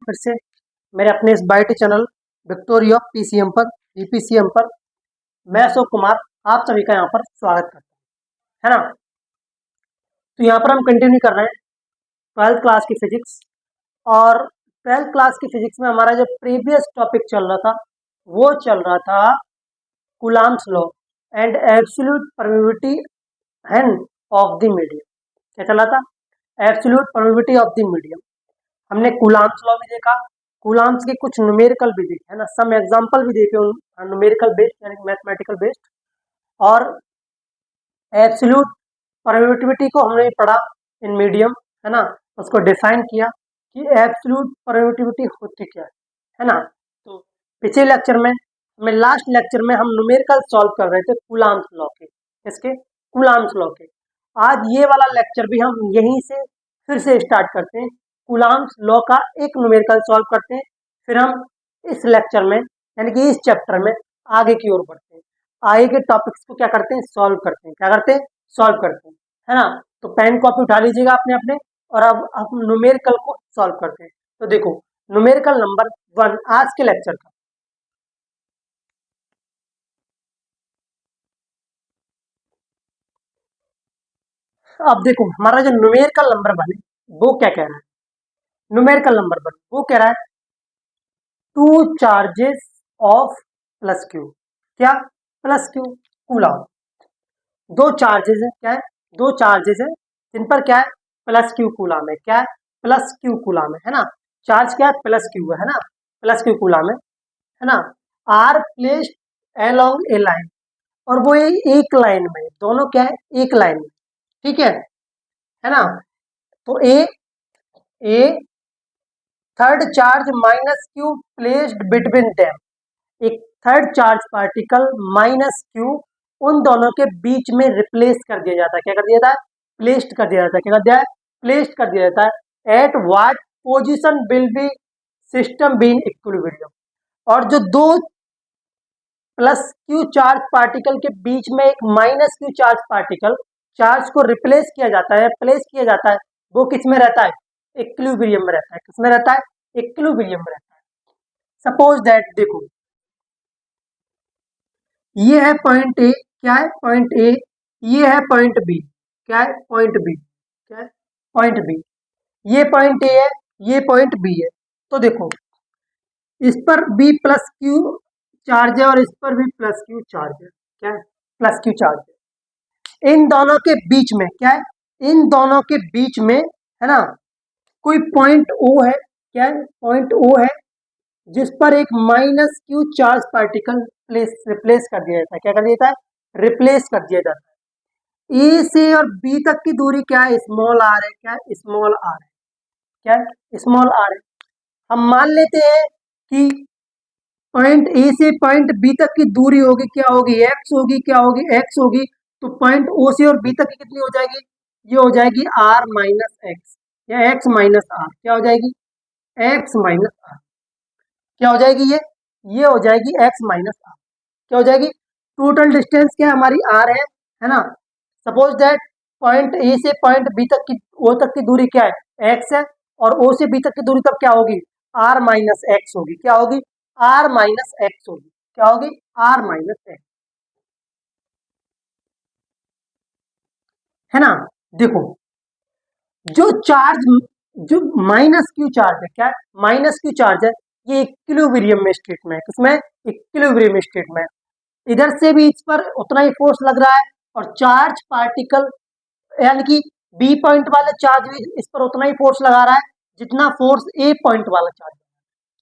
फिर से मेरे अपने इस बायोटी चैनल विक्टोरी ऑफ पीसीएम पर वीपीसीएम पर। मैं अशोक कुमार आप सभी का यहाँ पर स्वागत करता हूँ, है ना। तो यहाँ पर हम कंटिन्यू कर रहे हैं 12th क्लास की फिजिक्स। और 12th क्लास की फिजिक्स में हमारा जो प्रीवियस टॉपिक चल रहा था वो चल रहा था Coulomb's law and absolute permittivity end of the medium. क्या चल रहा था? Absolute permittivity of the medium. हमने कूलम्ब्स लॉ भी देखा, कूलम्ब्स के कुछ न्यूमेरिकल भी देखे, है ना, सम एग्जांपल भी देखे न्यूमेरिकल बेस्ड यानी मैथमेटिकल बेस्ड। और एब्सोल्यूट परमिटिविटी को हमने पढ़ा इन मीडियम, है ना, उसको डिफाइन किया कि एब्सोल्यूट परमिटिविटी होती क्या है ना। तो पिछले लेक्चर में हमें लास्ट लेक्चर में हम न्यूमेरिकल सॉल्व कर रहे थे कूलम्ब्स लॉ के, इसके कूलम्ब्स लॉ के। आज ये वाला लेक्चर भी हम यहीं से फिर से स्टार्ट करते हैं, कूलम्ब्स लॉ का एक न्यूमेरिकल सॉल्व करते हैं, फिर हम इस लेक्चर में यानी कि इस चैप्टर में आगे की ओर बढ़ते हैं, आगे के टॉपिक्स को क्या करते हैं, सॉल्व करते हैं। क्या करते हैं? सॉल्व करते हैं, है ना। तो पेन कॉपी उठा लीजिएगा अपने अपने, और अब हम न्यूमेरिकल को सॉल्व करते हैं। तो देखो न्यूमेरिकल नंबर 1 आज के लेक्चर का। अब देखो हमारा जो न्यूमेरिकल नंबर 1 है वो क्या कह रहा है। न्यूमेरिकल नंबर 1 वो कह रहा है 2 चार्जेस ऑफ प्लस क्यू। क्या? Plus Q coulomb. दो चार्जेस है, क्या है? दो चार्जेस है जिन पर क्या है, प्लस क्यू कूलम्ब है। क्या है? प्लस क्यू कूलम्ब है ना। चार्ज क्या है? प्लस क्यू है ना, प्लस क्यू कूलम्ब है ना। Are placed along a line, और वो एक लाइन में, दोनों क्या है, एक लाइन में, ठीक है ना। तो a third charge minus Q placed between them, एक third charge particle minus Q उन दोनों के बीच में रिप्लेस कर दिया जाता है। क्या कर दिया जाता है? प्लेस्ड कर दिया जाता है। क्या कर दिया है? प्लेस्ड कर दिया जाता है। At what position will be system be in equilibrium. और जो दो प्लस क्यू चार्ज पार्टिकल के बीच में एक minus Q charge particle charge को रिप्लेस किया जाता है, प्लेस किया जाता है, वो किस में रहता है? इक्विलिब्रियम में रहता है। किस में रहता है? इक्विलिब्रियम में रहता है। सपोज दैट, देखो ये है पॉइंट ए, क्या है? Point A. ये है पॉइंट बी, क्या है? पॉइंट बी, क्या है? Point B. ये पॉइंट ए है, ये पॉइंट बी है। तो देखो इस पर बी प्लस क्यू चार्ज है और इस पर भी प्लस क्यू चार्ज है। क्या है? प्लस क्यू चार्ज है। इन दोनों के बीच में क्या है? इन दोनों के बीच में, है ना, कोई पॉइंट ओ है। क्या है? पॉइंट ओ है जिस पर एक minus Q charge particle replace कर दिया जाता है। क्या कर दिया जाता है? रिप्लेस कर दिया जाता है। ए से और बी तक की दूरी क्या है? स्मॉल आर है। क्या है? स्मॉल आर है। क्या है? स्मॉल आर है। हम मान लेते हैं कि पॉइंट ए से पॉइंट बी तक की दूरी होगी, क्या होगी? एक्स होगी। क्या होगी? एक्स होगी। तो पॉइंट ओ से और बी तक की कितनी हो जाएगी? ये हो जाएगी आर माइनस एक्स, या एक्स माइनस आर। क्या हो जाएगी? X minus r. क्या हो जाएगी? ये हो जाएगी एक्स माइनस आर। क्या हो जाएगी? टोटल डिस्टेंस क्या हमारी आर है ना। सपोज दैट पॉइंट ए से पॉइंट बी तक की, ओ तक की दूरी क्या है? एक्स है, और ओ से बी तक की दूरी तब क्या होगी? आर माइनस एक्स होगी। क्या होगी? आर माइनस एक्स होगी। क्या होगी? आर माइनस एक्स, है ना। देखो जो चार्ज, जो माइनस क्यू चार्ज है, क्या है? माइनस क्यू चार्ज है, ये इक्विलिब्रियम में स्टेट में है। किसमें? इक्विलिब्रियम स्टेट में। इधर से भी इस पर उतना ही फोर्स लग रहा है, और चार्ज पार्टिकल यानी कि बी पॉइंट वाला चार्ज भी इस पर उतना ही फोर्स लगा रहा है जितना फोर्स ए पॉइंट वाला चार्ज,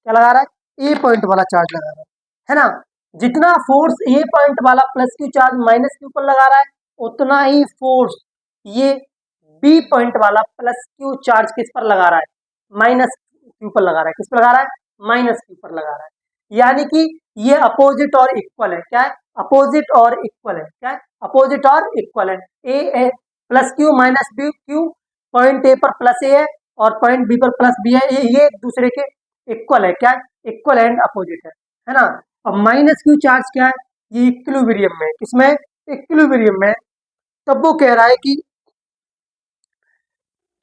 क्या लगा रहा है? ए पॉइंट वाला चार्ज लगा रहा है ना। जितना फोर्स ए पॉइंट वाला plus Q charge minus Q पर लगा रहा है, उतना ही फोर्स ये बी पॉइंट वाला प्लस क्यू चार्ज किस पर लगा रहा है? माइनस क्यू पर लगा रहा है। किस पर लगा रहा है? माइनस क्यू पर लगा रहा है। यानी कि ये अपोजिट और इक्वल है। क्या है? अपोजिट और इक्वल है। क्या है? अपोजिट और इक्वल है। A plus Q minus B Q, point A पर प्लस ए है और पॉइंट बी पर प्लस बी है, ये एक दूसरे के इक्वल है। क्या है? इक्वल एंड अपोजिट है ना। अब माइनस क्यू चार्ज क्या है? ये इक्विलिब्रियम में, किसमें? इक्विलिब्रियम में। तब वो कह रहा है कि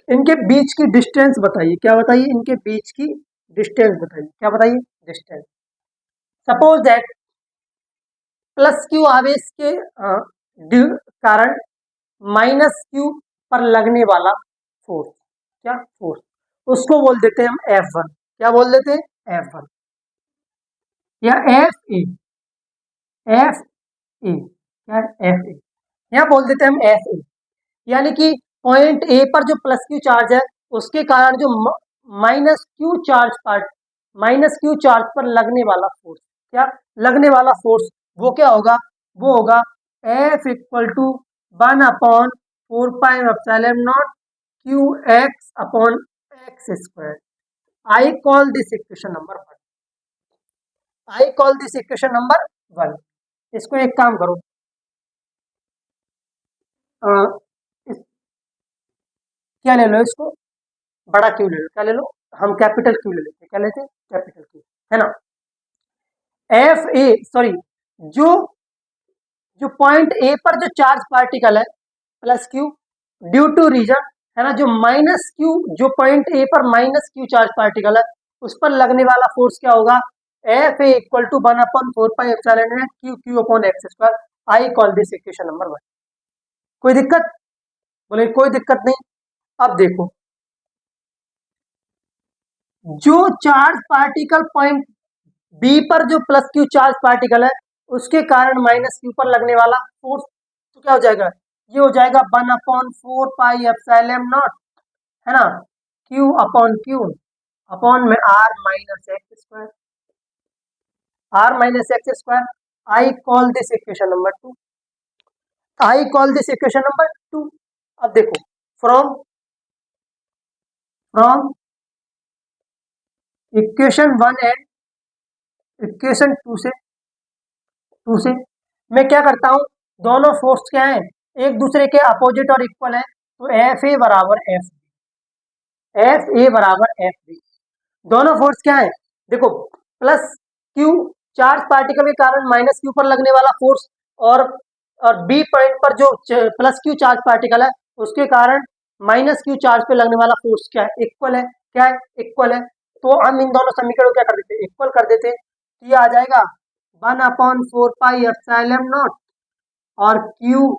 इनके बीच की डिस्टेंस बताइए। क्या बताइए? इनके बीच की डिस्टेंस बताइए, क्या बताइए, distance. Suppose that plus Q आवेश के कारण माइनस क्यू पर लगने वाला फोर्स, क्या फोर्स, उसको बोल देते हैं हम F1। क्या बोल देते हैं, F1 या F ए, F ए, क्या F ए, यहाँ बोल देते हैं हम F ए। यानी कि पॉइंट ए पर जो प्लस क्यू चार्ज है उसके कारण जो माइनस क्यू चार्ज पर लगने वाला फोर्स, क्या लगने वाला फोर्स, वो क्या होगा, वो होगा F equal to 1/4πε0 Q X upon x square. I call this equation number 1, I call this equation number 1। इसको एक काम करो, क्या ले लो, इसको बड़ा क्यू ले लो, क्या ले लो, हम कैपिटल क्यू ले लेते हैं, क्या लेते हैं, कैपिटल क्यू, है ना। एफ ए सॉरी, जो जो पॉइंट ए पर जो चार्ज पार्टिकल है plus q, due to region, है ना, जो माइनस क्यू, जो पॉइंट ए पर माइनस क्यू चार्ज पार्टिकल है उस पर लगने वाला फोर्स क्या होगा, F A equal to 1/4πε0 q q upon x square. I call this equation number 1। कोई दिक्कत, बोले कोई दिक्कत नहीं। अब देखो, जो चार्ज पार्टिकल पॉइंट बी पर जो प्लस क्यू चार्ज पार्टिकल है उसके कारण माइनस क्यू पर लगने वाला फोर्स, तो क्या हो जाएगा, ये हो जाएगा 1/4πε0, है ना, क्यू अपॉन क्यू अपॉन में r minus x square, r minus x square. I call this equation number 2, I call this equation number 2। अब देखो, from from equation 1 and equation 2 से मैं क्या करता हूं, दोनों फोर्स क्या है, एक दूसरे के अपोजिट और इक्वल है, तो एफ ए बराबर एफ बी, एफ ए बराबर एफ बी। दोनों फोर्स क्या है, देखो, प्लस क्यू चार्ज पार्टिकल के कारण माइनस क्यू पर लगने वाला फोर्स, और बी पॉइंट पर जो प्लस क्यू चार्ज पार्टिकल है उसके कारण माइनस क्यू चार्ज पे लगने वाला फोर्स क्या है, इक्वल है, क्या है, इक्वल है। तो हम इन दोनों समीकरणों क्या कर देते, इक्वल कर देते, ये आ जाएगा 1/4πε0 और q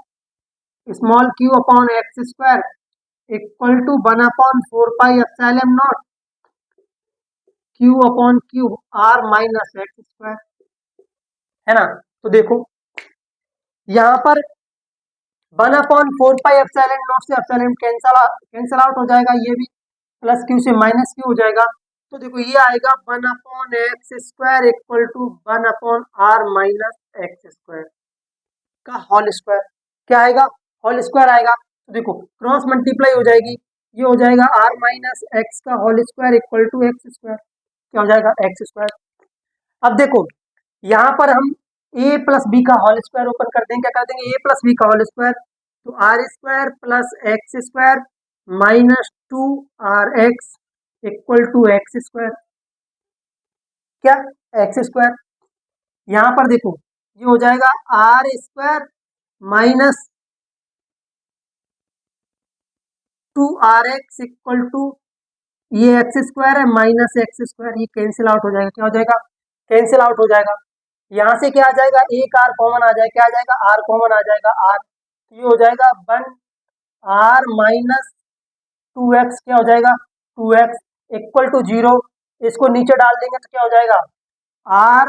small q upon x square equal to 1/4πε0 q upon q r minus x square, है ना। तो देखो यहाँ पर 1/4πε0 से एप्सिलॉन कैंसल आउट हो जाएगा, ये भी प्लस क्यू से माइनस क्यू हो जाएगा। तो देखो ये आएगा 1/x² equal to 1/r minus x square का होल स्क्वायर, क्या आएगा, होल स्क्वायर आएगा। तो देखो क्रॉस मल्टीप्लाई हो जाएगी, ये हो जाएगा r माइनस एक्स का whole square equal to x square, क्या हो जाएगा, एक्स स्क्वायर। अब देखो यहाँ पर हम a प्लस बी का होल स्क्वायर ओपन कर देंगे, क्या कर देंगे, a प्लस बी का होल स्क्वायर, तो r square plus x square minus 2rx equal to x square, क्या, एक्स स्क्वायर। यहाँ पर देखो ये हो जाएगा r square minus 2rx equal to, ये एक्स स्क्वायर है माइनस एक्स स्क्वायर, ये कैंसिल आउट हो जाएगा, क्या हो जाएगा, कैंसिल आउट हो जाएगा। यहाँ से क्या आ जाएगा, एक आर कॉमन आ जाएगा, क्या आ जाएगा, आर कॉमन आ जाएगा, आर, ये हो जाएगा 1r माइनस 2x, क्या हो जाएगा, 2x इक्वल टू 0। इसको नीचे डाल देंगे तो क्या हो जाएगा, r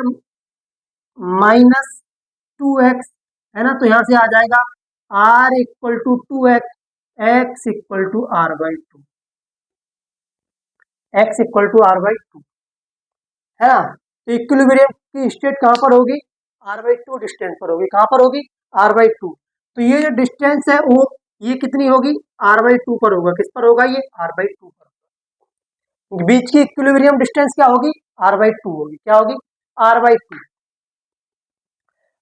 माइनस 2x, है ना। तो यहाँ से आ जाएगा r equal to 2x, x equal to r/2, x equal to r/2, है ना। तो इक्विलिब्रियम की स्टेट कहाँ पर होगी, r/2 डिस्टेंस पर होगी, कहाँ पर होगी, r/2। तो ये जो डिस्टेंस है वो ये कितनी होगी, r/2 पर होगा, किस पर होगा, ये r/2 पर होगा। बीच की इक्विलिब्रियम डिस्टेंस क्या होगी, r/2 होगी, क्या होगी, r/2।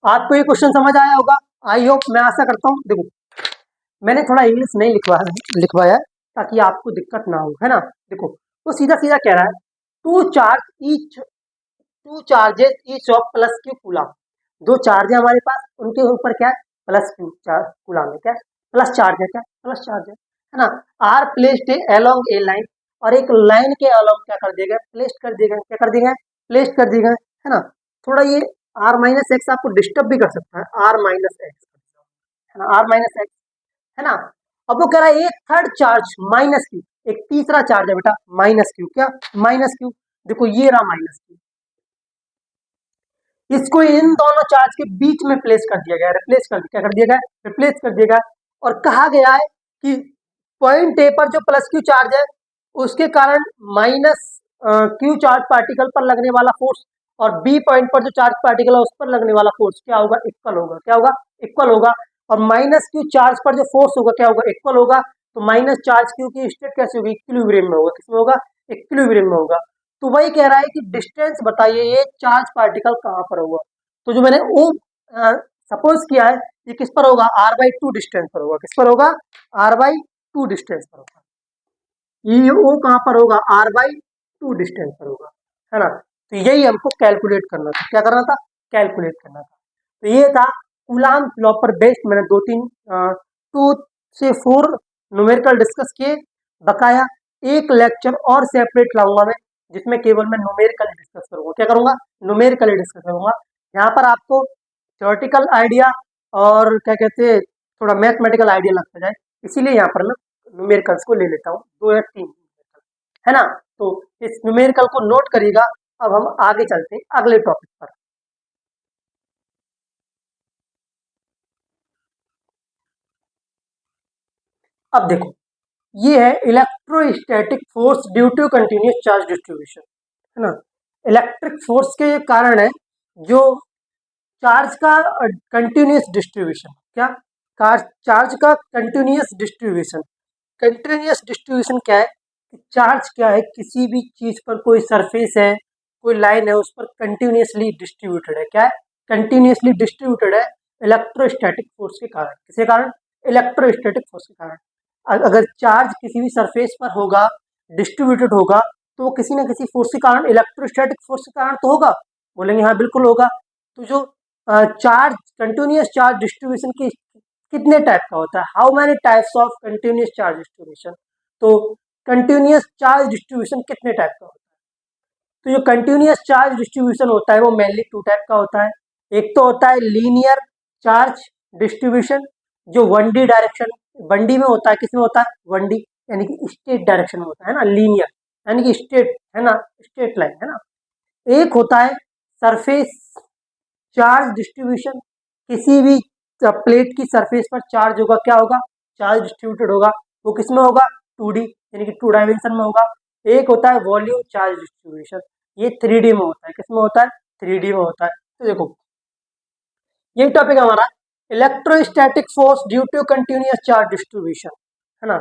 आपको ये क्वेश्चन समझ आया होगा, आई होप, मैं आशा करता हूँ। देखो मैंने थोड़ा इंग्लिश नहीं लिखवाया ताकि आपको दिक्कत ना हो, है ना। देखो तो सीधा सीधा कह रहा है, two charges each of plus Q coulomb, दो चार्ज है हमारे पास, उनके ऊपर क्या है, प्लस क्यू चार्ज कूलम में, क्या प्लस चार्ज है, क्या प्लस चार्ज है ना। Are placed along a line, और एक लाइन के अलॉन्ग क्या कर दिया गया, प्लेस्ड कर दिया गया, क्या कर दिया गया, प्लेस्ड कर दिया गया, है ना। थोड़ा ये आर माइनस एक्स आपको डिस्टर्ब भी कर सकता है, आर माइनस एक्स, है ना, आर माइनस एक्स, है ना। अब वो कह रहा है एक थर्ड चार्ज माइनस क्यू, एक तीसरा चार्ज है बेटा माइनस क्यू, क्या माइनस क्यू, देखो ये रहा माइनस क्यू, इसको इन दोनों चार्ज के बीच में प्लेस कर दिया गया, रिप्लेस कर क्या कर दिया गया, रिप्लेस कर दिया गया। और कहा गया है कि पॉइंट ए पर जो प्लस क्यू चार्ज है उसके कारण माइनस क्यू चार्ज पार्टिकल पर लगने वाला फोर्स और बी पॉइंट पर जो चार्ज पार्टिकल है उस पर लगने वाला फोर्स क्या होगा, इक्वल होगा, क्या होगा, इक्वल होगा। और माइनस क्यू चार्ज पर जो फोर्स होगा क्या होगा, इक्वल होगा। तो माइनस चार्ज क्यू की स्टेट कैसे होगी, इक्विलिब्रियम में होगा, किसमें होगा, इक्विलिब्रियम में होगा। तो वही कह रहा है कि डिस्टेंस बताइए ये चार्ज पार्टिकल कहाँ पर होगा। तो जो मैंने वो सपोज किया है ये किस पर होगा, आर बाई टू डिस्टेंस पर होगा, किस पर होगा, आर बाई टू डिस्टेंस पर होगा। ये ओ कहाँ पर होगा, आर बाई टू डिस्टेंस पर होगा, है ना। तो यही हमको कैलकुलेट करना था, क्या करना था, कैलकुलेट करना था। तो ये था कूलाम लॉ पर बेस्ड, मैंने 2 से 4 न्यूमेरिकल डिस्कस किए। बकाया एक लेक्चर और सेपरेट लाऊंगा मैं जिसमें केवल मैं न्यूमेरिकल डिस्कस करूंगा, क्या करूंगा, न्यूमेरिकल डिस्कस करूंगा। यहाँ पर आपको थ्योरेटिकल आइडिया और क्या कहते हैं थोड़ा मैथमेटिकल आइडिया लगता जाए, इसीलिए यहाँ पर मैं न्यूमेरिकल्स को ले लेता हूँ, 2 या 3 न्यूमेरिकल, है ना। तो इस न्यूमेरिकल को नोट करिएगा। अब हम आगे चलते हैं अगले टॉपिक पर। अब देखो ये है electrostatic force due to continuous charge distribution, है ना। इलेक्ट्रिक फोर्स के कारण है जो चार्ज का कंटिन्यूस डिस्ट्रीब्यूशन, क्या चार्ज का कंटिन्यूस डिस्ट्रीब्यूशन। कंटिन्यूस डिस्ट्रीब्यूशन क्या है, चार्ज क्या है, किसी भी चीज पर कोई सरफेस है, कोई लाइन है, उस पर कंटिन्यूसली डिस्ट्रीब्यूटेड है, क्या है, कंटिन्यूसली डिस्ट्रीब्यूटेड है इलेक्ट्रोस्टैटिक फोर्स के कारण, किसके कारण, इलेक्ट्रोस्टैटिक फोर्स के कारण। अगर चार्ज किसी भी सरफेस पर होगा, डिस्ट्रीब्यूटेड होगा, तो वो किसी न किसी फोर्स के कारण, इलेक्ट्रोस्टैटिक फोर्स के कारण तो होगा, बोलेंगे हाँ बिल्कुल होगा। तो जो चार्ज कंटिन्यूस चार्ज डिस्ट्रीब्यूशन की कितने टाइप का होता है, how many types of continuous charge distribution. तो कंटिन्यूस चार्ज डिस्ट्रीब्यूशन कितने टाइप का होता है, तो जो कंटिन्यूस चार्ज डिस्ट्रीब्यूशन होता है वो मेनली 2 टाइप का होता है। एक तो होता है लीनियर चार्ज डिस्ट्रीब्यूशन, जो 1D डायरेक्शन 1D में होता है, किसमें होता है, 1D यानी कि स्ट्रेट डायरेक्शन में होता है ना, लीनियर यानी कि स्ट्रेट, है ना, स्ट्रेट लाइन, है ना। एक होता है सरफेस चार्ज डिस्ट्रीब्यूशन, किसी भी प्लेट की सरफेस पर चार्ज होगा, क्या होगा, चार्ज डिस्ट्रीब्यूटेड होगा, वो किसमें होगा, 2D यानी कि 2 डायमेंशन में होगा। एक होता है वॉल्यूम चार्ज डिस्ट्रीब्यूशन, ये 3D में होता है, किसमें होता है, 3D में होता है। तो देखो यही टॉपिक हमारा electrostatic force due to continuous charge distribution, है ना।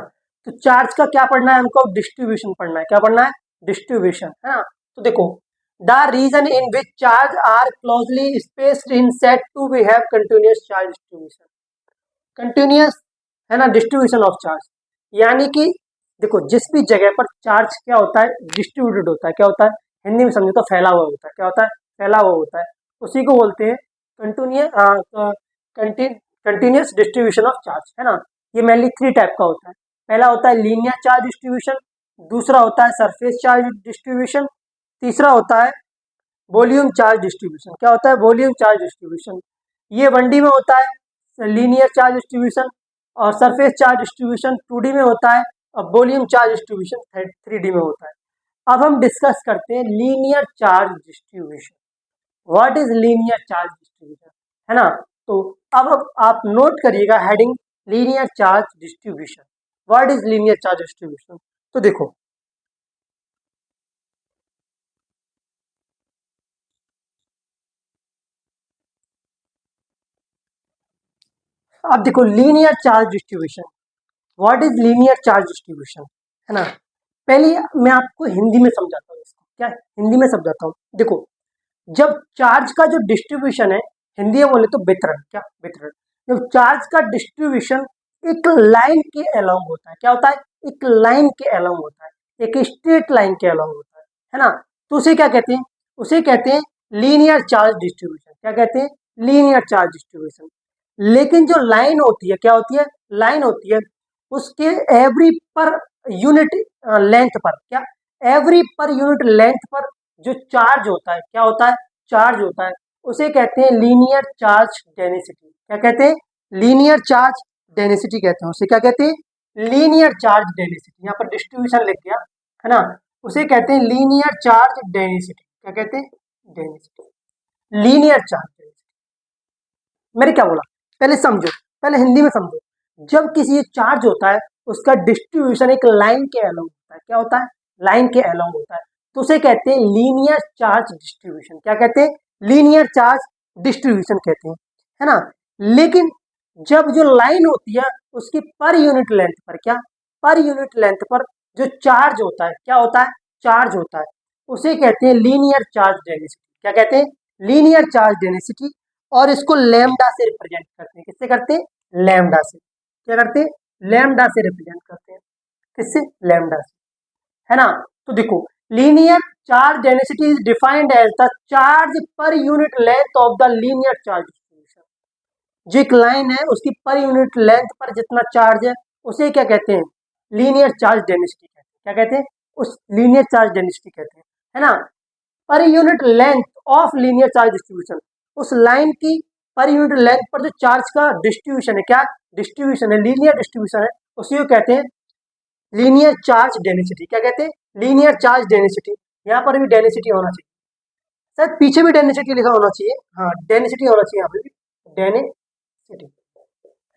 तो चार्ज का क्या पढ़ना है हमको, डिस्ट्रीब्यूशन पढ़ना है, क्या पढ़ना है, डिस्ट्रीब्यूशन, है ना। तो देखो the region in which charge are closely spaced in set to we have continuous charge distribution, continuous, है ना, डिस्ट्रीब्यूशन ऑफ चार्ज, यानी कि देखो जिस भी जगह पर चार्ज क्या होता है, डिस्ट्रीब्यूटेड होता है, क्या होता है, हिंदी में समझो तो फैला हुआ होता है, क्या होता है, फैला हुआ होता है, उसी को बोलते हैं कंटिन्यूस डिस्ट्रीब्यूशन ऑफ चार्ज, है ना। ये मेनली 3 टाइप का होता है। पहला होता है लीनियर चार्ज डिस्ट्रीब्यूशन, दूसरा होता है सरफेस चार्ज डिस्ट्रीब्यूशन, तीसरा होता है वॉल्यूम चार्ज डिस्ट्रीब्यूशन, क्या होता है, वॉल्यूम चार्ज डिस्ट्रीब्यूशन। ये 1D में होता है लीनियर चार्ज डिस्ट्रीब्यूशन, और सरफेस चार्ज डिस्ट्रीब्यूशन 2D में होता है, और वॉल्यूम चार्ज डिस्ट्रीब्यूशन 3D में होता है। अब हम डिस्कस करते हैं linear charge distribution, what is linear charge distribution, है ना। तो अब आप नोट करिएगा heading linear charge distribution, what is linear charge distribution. तो देखो अब देखो linear charge distribution, what is linear charge distribution, है ना। पहले मैं आपको हिंदी में समझाता हूँ इसको, क्या हिंदी में समझाता हूँ। देखो जब चार्ज का जो डिस्ट्रीब्यूशन है, हिंदी में बोले तो वितरण, क्या वितरण, जब चार्ज का डिस्ट्रीब्यूशन एक लाइन के अलोंग होता है, क्या होता है, एक लाइन के अलोंग होता है, एक स्ट्रेट लाइन के अलोंग होता है ना। तो उसे क्या कहते हैं, उसे कहते हैं लीनियर चार्ज डिस्ट्रीब्यूशन, क्या कहते हैं, लीनियर चार्ज डिस्ट्रीब्यूशन। लेकिन जो लाइन होती है, क्या होती है, लाइन होती है, उसके एवरी पर यूनिट लेंथ पर, क्या एवरी पर यूनिट लेंथ पर जो चार्ज होता है, क्या होता है, चार्ज होता है, उसे कहते हैं लीनियर चार्ज डेंसिटी। क्या कहते हैं, लीनियर चार्ज डेंसिटी कहते हैं उसे, क्या कहते हैं, लीनियर चार्ज डेंसिटी। यहाँ पर डिस्ट्रीब्यूशन लिख दिया है ना, उसे कहते हैं लीनियर चार्ज डेंसिटी। क्या कहते हैं, डेंसिटी, लीनियर चार्ज डेंसिटी। मैंने क्या बोला, पहले समझो, पहले हिंदी में समझो। जब किसी चार्ज होता है उसका डिस्ट्रीब्यूशन एक लाइन के अलोंग होता है, क्या होता है, लाइन के अलोंग होता है, तो उसे कहते हैं लीनियर चार्ज डिस्ट्रीब्यूशन। क्या कहते हैं, लीनियर चार्ज डिस्ट्रीब्यूशन कहते हैं, है ना। लेकिन जब जो लाइन होती है उसकी पर यूनिट लेंथ पर, क्या पर यूनिट लेंथ पर जो चार्ज होता है, क्या होता है, चार्ज होता है, उसे कहते हैं लीनियर चार्ज डेंसिटी। क्या कहते हैं, लीनियर चार्ज डेंसिटी। और इसको लैम्डा से रिप्रेजेंट करते हैं, किससे करते हैं, लैम्डा से। क्या करते हैं, लैम्डा से रिप्रेजेंट करते हैं, किससे, लैम्डा से, है ना। तो देखो, linear charge density is defined as the charge per unit length of the linear charge distribution. जो एक लाइन है उसकी पर यूनिट लेंथ पर जितना चार्ज है उसे क्या कहते हैं, लीनियर चार्ज डेंसिटी कहते हैं। क्या कहते हैं, उस लीनियर चार्ज डेंसिटी कहते हैं, है ना। पर unit length of linear charge distribution, उस लाइन की पर यूनिट लेंथ पर जो चार्ज का डिस्ट्रीब्यूशन है, क्या डिस्ट्रीब्यूशन है, लीनियर डिस्ट्रीब्यूशन है, उसी को कहते हैं लीनियर चार्ज डेंसिटी। क्या कहते हैं, लीनियर चार्ज डेंसिटी। यहाँ पर भी डेंसिटी होना चाहिए, शायद पीछे भी डेंसिटी लिखा होना चाहिए, हाँ डेंसिटी होना चाहिए यहाँ पे भी, डेंसिटी,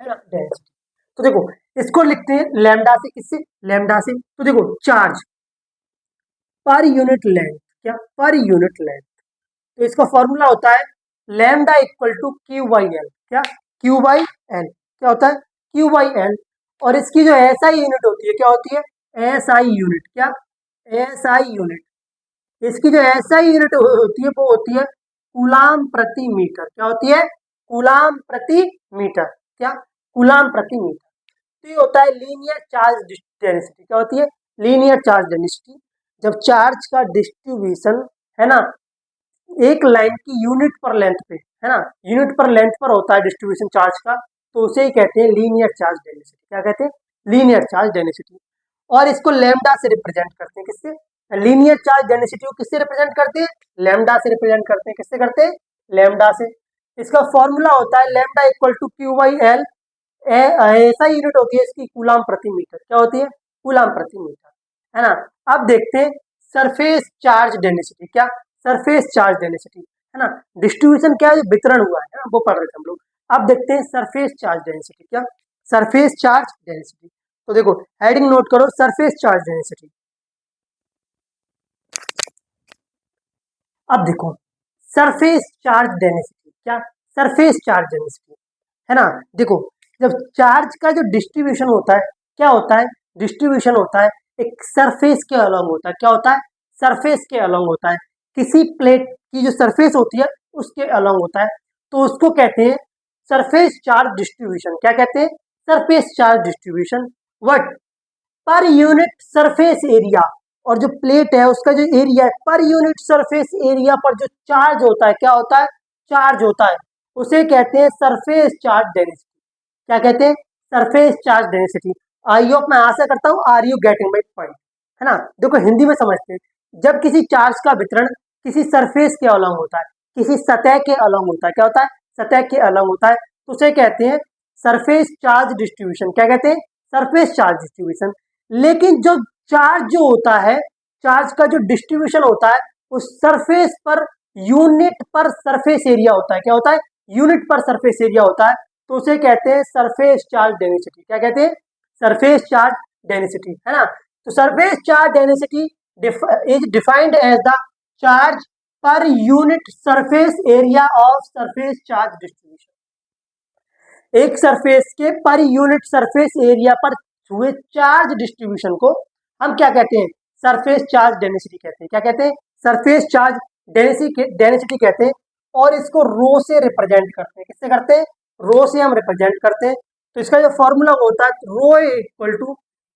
है ना, डेंसिटी। तो देखो, इसको लिखते हैं लैम्डा से, किससे, लैम्डा से। तो देखो, चार्ज पर यूनिट लेंथ, क्या पर यूनिट लेंथ, तो इसका फॉर्मूला होता है lambda equal to q by l. क्या, क्यू बाई एल, क्या होता है, क्यू बाई एल। और इसकी जो एसआई यूनिट होती है, क्या होती है, एसआई यूनिट, क्या एसआई यूनिट, इसकी जो एसआई यूनिट होती है वो होती है कूलाम प्रति मीटर। क्या होती है, कूलाम प्रति मीटर, क्या कूलाम प्रति मीटर। तो ये होता है लीनियर चार्ज डेंसिटी। क्या होती है, लीनियर चार्ज डेंसिटी। जब चार्ज का डिस्ट्रीब्यूशन, है ना, एक लाइन की यूनिट पर लेंथ पे, है ना, यूनिट पर लेंथ पर होता है डिस्ट्रीब्यूशन चार्ज का, तो उसे ही कहते हैं लीनियर चार्ज डेंसिटी। क्या कहते हैं, लीनियर चार्ज डेंसिटी। और इसको लैम्डा से रिप्रेजेंट करते हैं, किससे, लीनियर चार्ज डेंसिटी को किससे रिप्रेजेंट करते हैं, लैम्डा से रिप्रेजेंट करते हैं, किससे करते हैं, लैम्डा से। इसका फॉर्मूला होता है lambda equal to q by l, ऐसा यूनिट होती है इसकी कूलाम प्रति मीटर। क्या होती है, कूलाम प्रति मीटर, है ना। अब देखते हैं सरफेस चार्ज डेंसिटी। क्या, सरफेस चार्ज डेंसिटी, है ना, डिस्ट्रीब्यूशन क्या है, वितरण हुआ है ना, वो पढ़ रहे थे हम लोग। अब देखते हैं सरफेस चार्ज डेंसिटी। क्या, सरफेस चार्ज डेंसिटी। तो देखो, हेडिंग नोट करो, सरफेस चार्ज डेंसिटी। अब देखो, सरफेस चार्ज डेंसिटी, क्या सरफेस चार्ज डेंसिटी, है ना। देखो, जब चार्ज का जो डिस्ट्रीब्यूशन होता है, क्या होता है, डिस्ट्रीब्यूशन होता है एक सरफेस के अलोंग होता है। क्या होता है, सरफेस के अलोंग होता है, किसी प्लेट की जो सरफेस होती है उसके अलोंग होता है, तो उसको कहते हैं सरफेस चार्ज डिस्ट्रीब्यूशन। क्या कहते हैं, सरफेस चार्ज डिस्ट्रीब्यूशन। वट पर यूनिट सरफेस एरिया, और जो प्लेट है उसका जो एरिया है, पर यूनिट सरफेस एरिया पर जो चार्ज होता है, क्या होता है, चार्ज होता है, उसे कहते हैं सरफेस चार्ज डेंसिटी। क्या कहते हैं, surface charge density. I hope, मैं आशा करता हूँ are you getting my point, है ना। देखो, हिंदी में समझते हैं, जब किसी चार्ज का वितरण किसी सरफेस के अलोंग होता है, किसी सतह के अलोंग होता है, क्या होता है, सतह के अलोंग होता है, तो उसे कहते हैं सरफेस चार्ज डिस्ट्रीब्यूशन। क्या कहते हैं, सरफेस चार्ज डिस्ट्रीब्यूशन। लेकिन जो चार्ज जो होता है, चार्ज का जो डिस्ट्रीब्यूशन होता है उस सरफेस पर यूनिट पर सरफेस एरिया होता है। क्या होता है, यूनिट पर सरफेस एरिया होता है, तो उसे कहते हैं सरफेस चार्ज डेंसिटी। क्या कहते हैं, सरफेस चार्ज डेंसिटी, है ना। तो surface charge density is defined as the charge per unit surface area of surface charge distribution. एक सरफेस के पर यूनिट सरफेस एरिया पर हुए चार्ज डिस्ट्रीब्यूशन को हम क्या कहते हैं, सरफेस चार्ज डेंसिटी कहते हैं। क्या कहते हैं, सरफेस चार्ज डेंसिटी कहते हैं। और इसको रो से रिप्रेजेंट करते हैं, किससे करते हैं, रो से हम रिप्रेजेंट करते हैं। तो इसका जो फॉर्मूला होता है रो इक्वल टू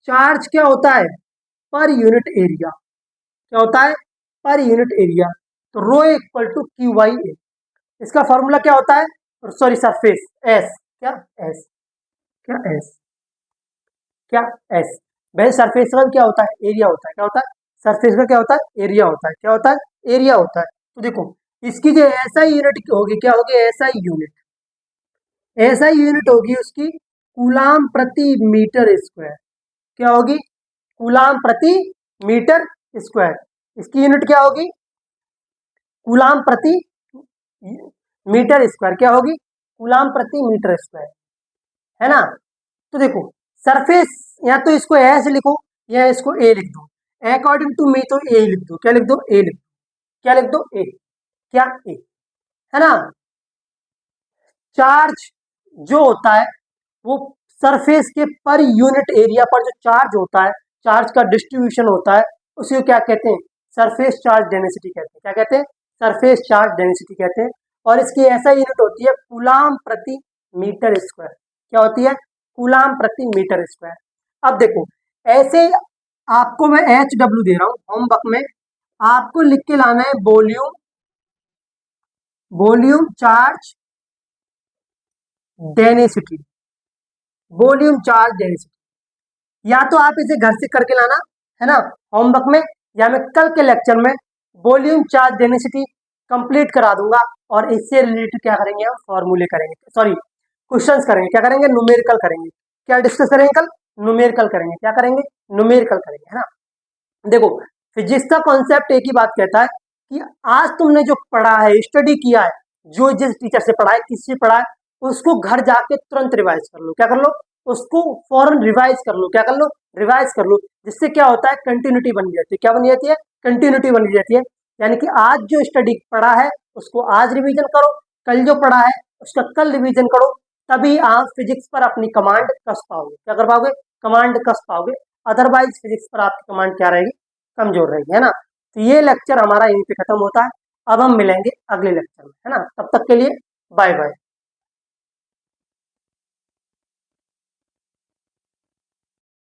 चार्ज, क्या होता है, पर यूनिट एरिया, क्या होता है, पर यूनिट एरिया। तो rho equal to q by ए। इसका फॉर्मूला क्या होता है, सॉरी सरफेस एस, क्या एस, क्या एस, क्या एस। भाई सरफेस का क्या होता है, एरिया होता है, क्या होता है, सरफेस का क्या होता है, एरिया होता है, क्या होता है, एरिया होता है। तो देखो इसकी जो एसआई यूनिट होगी, क्या होगी, एसआई यूनिट, एसआई यूनिट होगी उसकी कूलाम प्रति मीटर स्क्वायर, क्या होगी, कूलाम प्रति मीटर स्क्वायर। इसकी यूनिट क्या होगी, कूलाम प्रति मीटर स्क्वायर, क्या होगी, कूलाम प्रति मीटर स्क्वायर, है ना। तो देखो सरफेस, या तो इसको ऐसे लिखो या इसको ए लिख दो, अकॉर्डिंग टू मी तो ए लिख दो, क्या लिख दो, ए लिख दो, क्या लिख दो, ए, क्या, ए, है ना। चार्ज जो होता है वो सरफेस के पर यूनिट एरिया पर जो चार्ज होता है, चार्ज का डिस्ट्रीब्यूशन होता है, उसे क्या कहते हैं, सरफेस चार्ज डेंसिटी कहते हैं, क्या कहते हैं, सरफेस चार्ज डेंसिटी कहते हैं। और इसकी ऐसा यूनिट होती है कूलाम प्रति मीटर स्क्वायर, क्या होती है, कूलाम प्रति मीटर स्क्वायर। अब देखो ऐसे आपको मैं एच डब्ल्यू दे रहा हूं होमवर्क में, आपको लिख के लाना है volume, volume charge density, volume charge density. या तो आप इसे घर से करके लाना, है ना, होमवर्क में, या मैं कल के लेक्चर में वॉल्यूम चार्ज डेंसिटी कंप्लीट करा दूंगा और इससे रिलेटेड क्या करेंगे, हम फॉर्मूले करेंगे, सॉरी क्वेश्चंस करेंगे, क्या करेंगे, न्यूमेरिकल करेंगे। क्या डिस्कस करेंगे कल, न्यूमेरिकल करेंगे, क्या करेंगे, न्यूमेरिकल करेंगे, है ना। देखो फिजिक्स का कॉन्सेप्ट एक ही बात कहता है कि आज तुमने जो पढ़ा है, स्टडी किया है, जो जिस टीचर से पढ़ा है, किससे पढ़ा है, उसको घर जाके तुरंत रिवाइज कर लो, क्या कर लो, उसको फौरन रिवाइज कर लो, क्या कर लो, रिवाइज कर लो। जिससे क्या होता है, कंटिन्यूटी बन जाती है, क्या बन जाती है, कंटिन्यूटी बन जाती है। यानी कि आज जो स्टडी पढ़ा है उसको आज रिवीजन करो, कल जो पढ़ा है उसका कल रिवीजन करो, तभी आप फिजिक्स पर अपनी कमांड कस पाओगे, क्या कर पाओगे, कमांड कस पाओगे। अदरवाइज फिजिक्स पर आपकी कमांड क्या रहेगी, कमजोर रहेगी, है ना। तो ये लेक्चर हमारा यहीं पे खत्म होता है, अब हम मिलेंगे अगले लेक्चर में, है ना। तब तक के लिए बाय बाय।